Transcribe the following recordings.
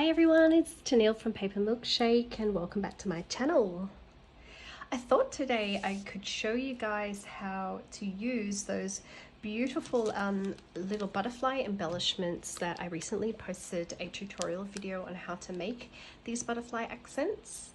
Hi everyone, it's Tennille from Paper Milkshake and welcome back to my channel. I thought today I could show you guys how to use those beautiful little butterfly embellishments that I recently posted a tutorial video on how to make these butterfly accents.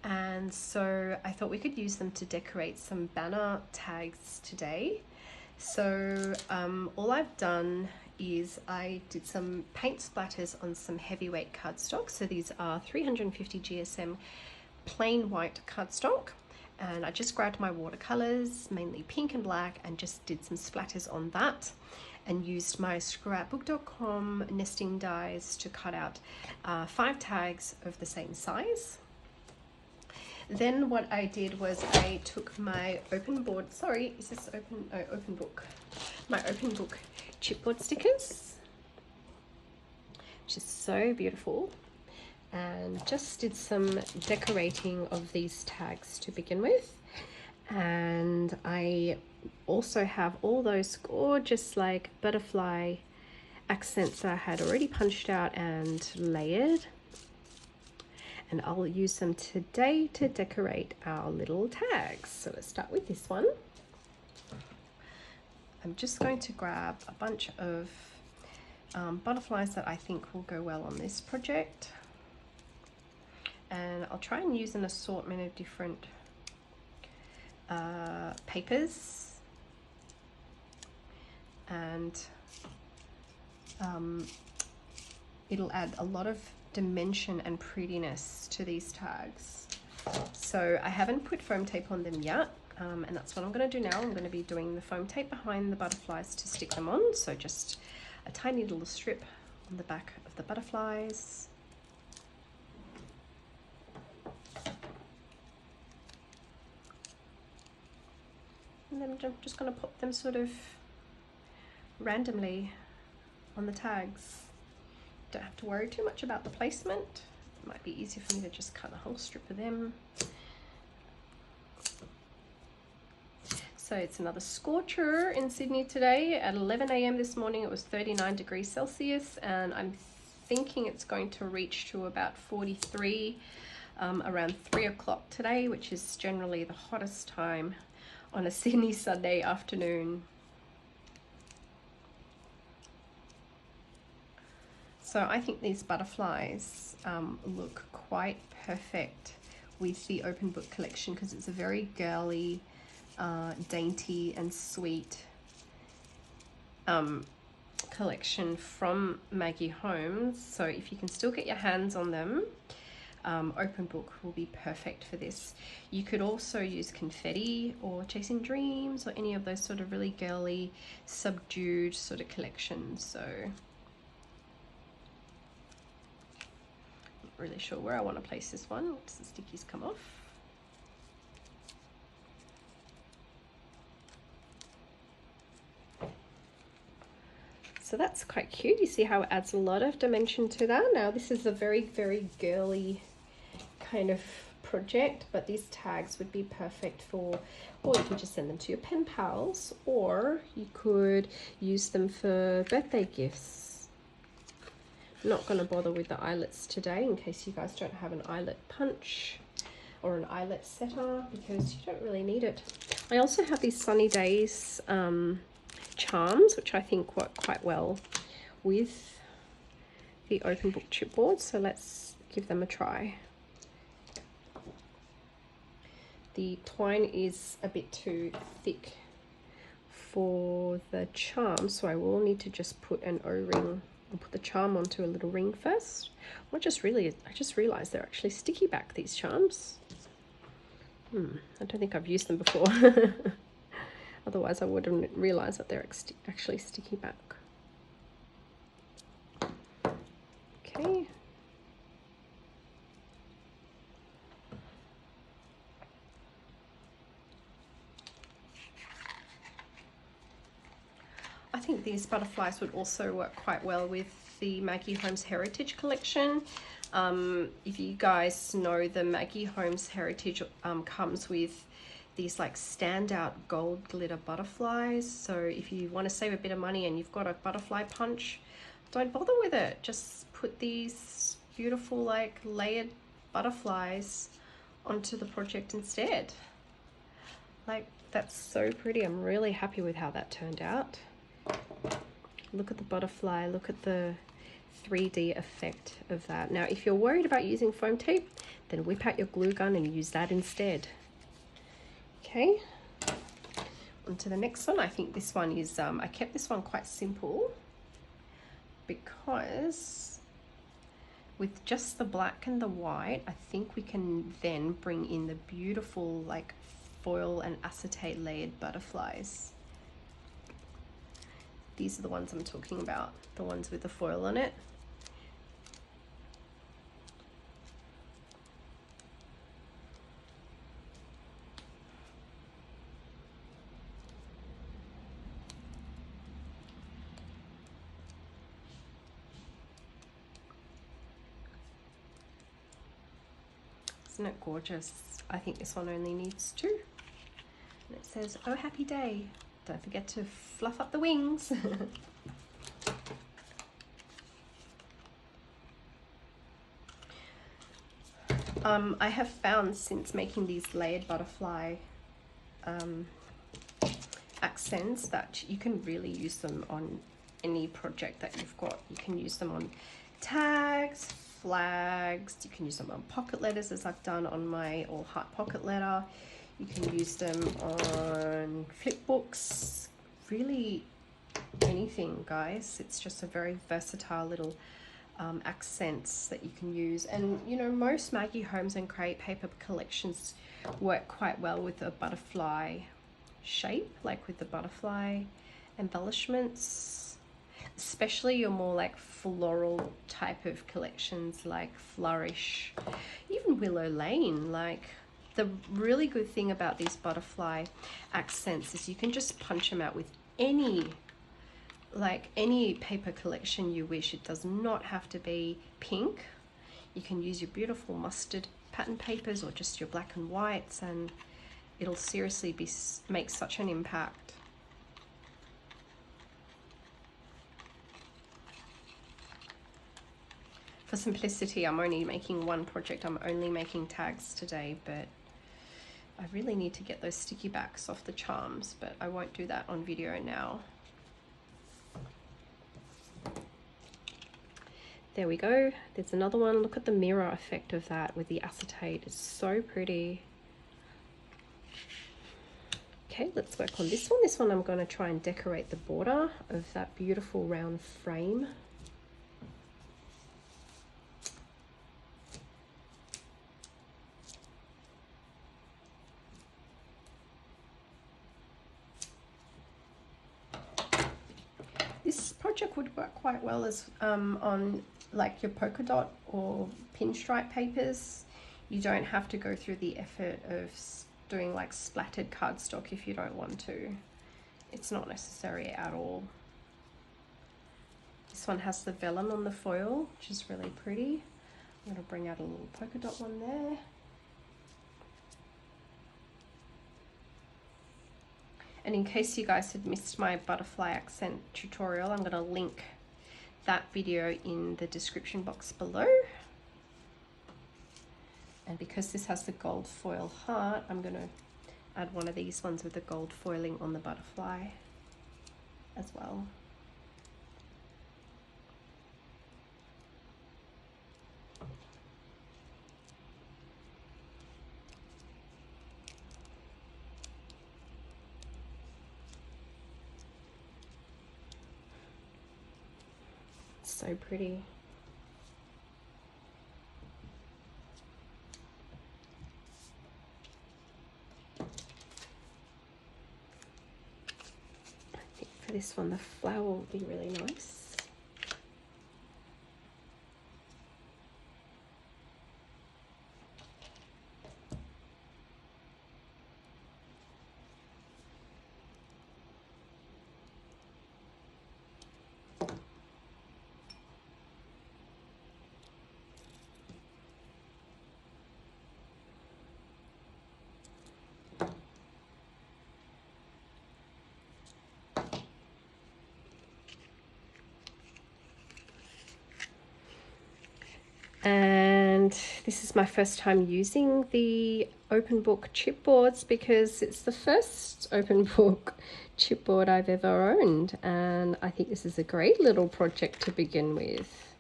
And so I thought we could use them to decorate some banner tags today. So all I've done is I did some paint splatters on some heavyweight cardstock. So these are 350 GSM plain white cardstock, and I just grabbed my watercolors, mainly pink and black, and just did some splatters on that and used my scrapbook.com nesting dies to cut out 5 tags of the same size. Then what I did was I took my open board, sorry, is this open? Oh, open book. My open book chipboard stickers, which is so beautiful, and just did some decorating of these tags to begin with. And I also have all those gorgeous like butterfly accents that I had already punched out and layered. And I'll use them today to decorate our little tags. So let's start with this one. I'm just going to grab a bunch of butterflies that I think will go well on this project. And I'll try and use an assortment of different papers. And it'll add a lot of dimension and prettiness to these tags. So I haven't put foam tape on them yet, and that's what I'm going to do now. I'm going to be doing the foam tape behind the butterflies to stick them on, so just a tiny little strip on the back of the butterflies. And then I'm just going to pop them sort of randomly on the tags. Don't have to worry too much about the placement. It might be easier for me to just cut a whole strip of them. So it's another scorcher in Sydney today. At 11 AM this morning it was 39 degrees Celsius, and I'm thinking it's going to reach to about 43 around 3 o'clock today, which is generally the hottest time on a Sydney Sunday afternoon. So I think these butterflies look quite perfect with the open book collection, because it's a very girly, dainty and sweet collection from Maggie Holmes. So if you can still get your hands on them, open book will be perfect for this. You could also use confetti or chasing dreams or any of those sort of really girly, subdued sort of collections. So really sure where I want to place this one once the stickies come off. So that's quite cute. You see how it adds a lot of dimension to that. Now this is a very, very girly kind of project, but these tags would be perfect for, or you could just send them to your pen pals, or you could use them for birthday gifts. I'm not going to bother with the eyelets today in case you guys don't have an eyelet punch or an eyelet setter, because you don't really need it. I also have these Sunny Days charms, which I think work quite well with the open book chipboard, so let's give them a try. The twine is a bit too thick for the charm, so I will need to just put an O-ring. I'll put the charm onto a little ring first. I just realized they're actually sticky back, these charms. I don't think I've used them before. Otherwise I wouldn't realize that they're actually sticky back. Okay. I think these butterflies would also work quite well with the Maggie Holmes Heritage collection. If you guys know, the Maggie Holmes Heritage comes with these like standout gold glitter butterflies. So if you want to save a bit of money and you've got a butterfly punch, don't bother with it. Just put these beautiful like layered butterflies onto the project instead. Like, that's so pretty. I'm really happy with how that turned out. Look at the butterfly, look at the 3D effect of that. Now, if you're worried about using foam tape, then whip out your glue gun and use that instead. Okay, on to the next one. I think this one is, I kept this one quite simple because with just the black and the white, I think we can then bring in the beautiful like foil and acetate layered butterflies. These are the ones I'm talking about, the ones with the foil on it. Isn't it gorgeous? I think this one only needs 2. And it says, "Oh, happy day. Don't forget to fluff up the wings." I have found since making these layered butterfly accents that you can really use them on any project that you've got. You can use them on tags, flags, you can use them on pocket letters as I've done on my all heart pocket letter. You can use them on flip books, really anything, guys. It's just a very versatile little accents that you can use. And you know, most Maggie Holmes and Create paper collections work quite well with a butterfly shape, like with the butterfly embellishments, especially your more like floral type of collections like Flourish, even Willow Lane. Like, the really good thing about these butterfly accents is you can just punch them out with any paper collection you wish. It does not have to be pink. You can use your beautiful mustard pattern papers or just your black and whites, and it'll seriously make such an impact. For simplicity, I'm only making one project. I'm only making tags today, but I really need to get those sticky backs off the charms, but I won't do that on video now. There we go. There's another one. Look at the mirror effect of that with the acetate. It's so pretty. Okay, let's work on this one. This one I'm going to try and decorate the border of that beautiful round frame. This project would work quite well as on like your polka dot or pinstripe papers. You don't have to go through the effort of doing like splattered cardstock if you don't want to. It's not necessary at all. This one has the vellum on the foil, which is really pretty. I'm going to bring out a little polka dot one there. And in case you guys had missed my butterfly accent tutorial, I'm going to link that video in the description box below. And because this has the gold foil heart, I'm going to add one of these ones with the gold foiling on the butterfly as well. So pretty. I think for this one the flower will be really nice. And this is my first time using the open book chipboards because it's the first open book chipboard I've ever owned, and I think this is a great little project to begin with.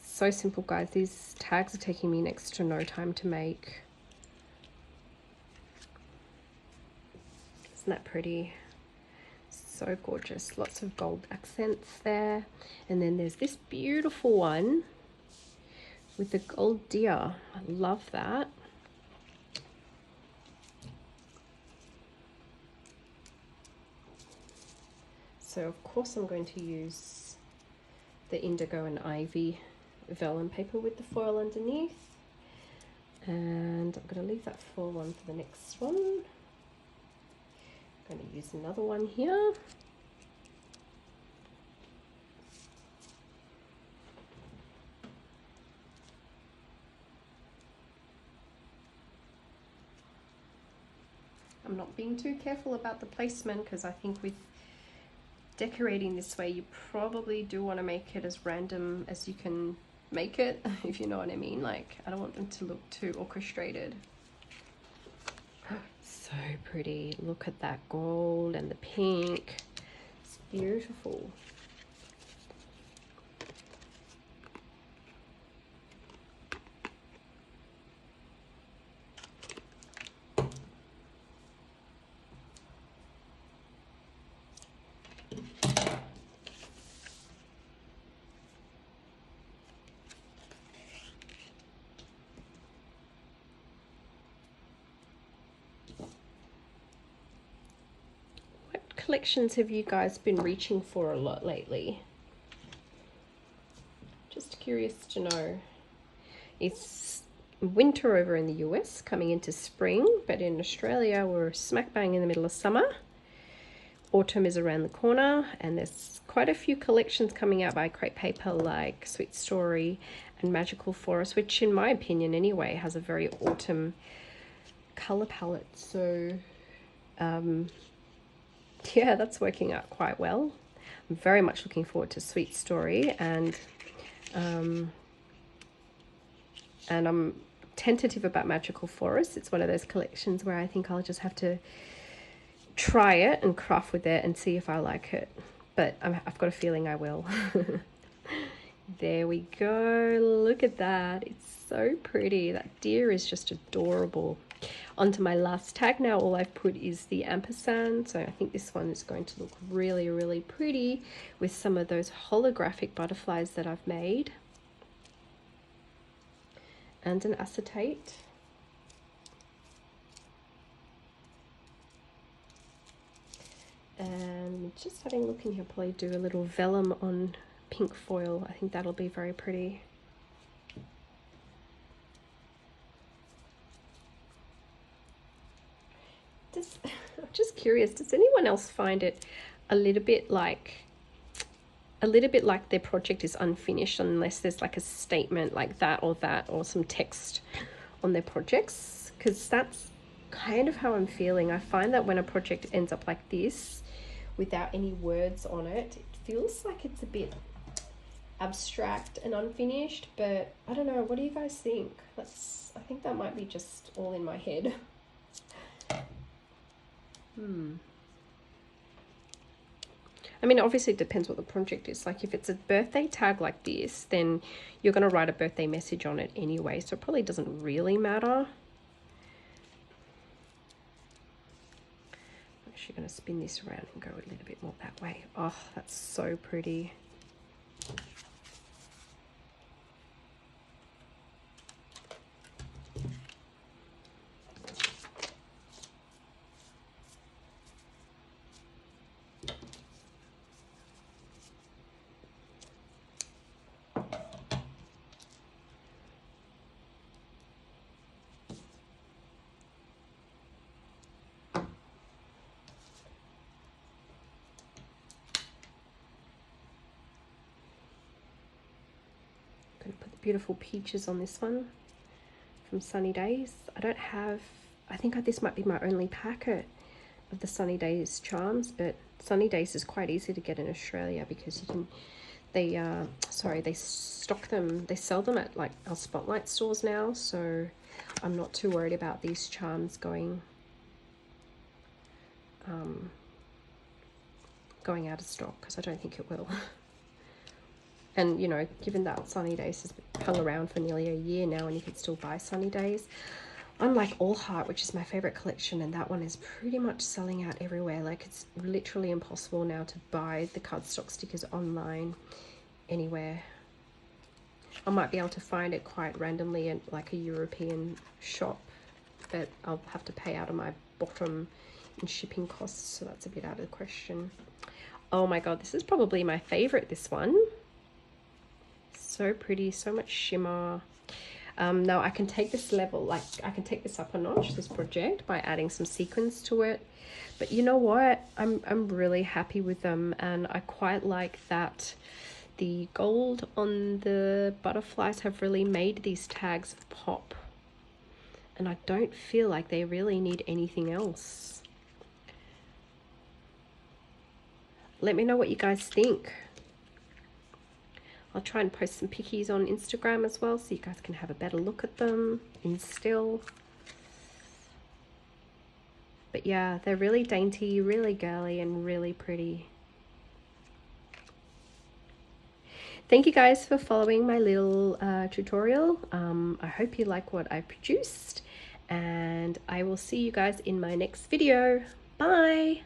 So simple, guys. These tags are taking me next to no time to make. Isn't that pretty? So gorgeous. Lots of gold accents there. And then there's this beautiful one with the gold deer. I love that. So of course I'm going to use the indigo and ivy vellum paper with the foil underneath. And I'm going to leave that full one for the next one. I'm going to use another one here. I'm not being too careful about the placement because I think with decorating this way you probably do want to make it as random as you can make it, if you know what I mean. Like, I don't want them to look too orchestrated. So pretty. Look at that gold and the pink. It's beautiful. Collections have you guys been reaching for a lot lately? Just curious to know. It's winter over in the US, coming into spring, but in Australia we're smack bang in the middle of summer. Autumn is around the corner, and there's quite a few collections coming out by Create Paper, like Sweet Story and Magical Forest, which in my opinion anyway has a very autumn color palette. So yeah, that's working out quite well. I'm very much looking forward to Sweet Story, and I'm tentative about Magical Forest. It's one of those collections where I think I'll just have to try it and craft with it and see if I like it. But I've got a feeling I will. There we go. Look at that. It's so pretty. That deer is just adorable. Onto my last tag now. All I've put is the ampersand, so I think this one is going to look really, really pretty with some of those holographic butterflies that I've made, and an acetate. And just having a look in here, probably do a little vellum on pink foil. I think that'll be very pretty. I'm just curious, does anyone else find it a little bit like their project is unfinished unless there's like a statement like that or some text on their projects? Because that's kind of how I'm feeling. I find that when a project ends up like this without any words on it, it feels like it's a bit abstract and unfinished. But I don't know, what do you guys think? I think that might be just all in my head. I mean, obviously it depends what the project is. Like if it's a birthday tag like this, then you're going to write a birthday message on it anyway, so it probably doesn't really matter. I'm actually going to spin this around and go a little bit more that way. Oh, that's so pretty. Put the beautiful peaches on this one from Sunny Days. I think this might be my only packet of the Sunny Days charms, but Sunny Days is quite easy to get in Australia because you can, they stock them, they sell them at like our Spotlight stores now, so I'm not too worried about these charms going out of stock, because I don't think it will. And you know, given that Sunny Days has hung around for nearly a year now and you can still buy Sunny Days, unlike All Heart, which is my favorite collection, and that one is pretty much selling out everywhere. Like, it's literally impossible now to buy the cardstock stickers online anywhere. I might be able to find it quite randomly in like a European shop, but I'll have to pay out of my bottom in shipping costs, so that's a bit out of the question. Oh my god, this is probably my favorite, this one. So pretty, so much shimmer. Now I can take this level, like I can take this up a notch, this project, by adding some sequins to it. But you know what? I'm really happy with them, and I quite like that the gold on the butterflies have really made these tags pop. And I don't feel like they really need anything else. Let me know what you guys think. I'll try and post some pickies on Instagram as well, so you guys can have a better look at them in still. But yeah, they're really dainty, really girly, and really pretty. Thank you guys for following my little tutorial. I hope you like what I produced, and I will see you guys in my next video. Bye!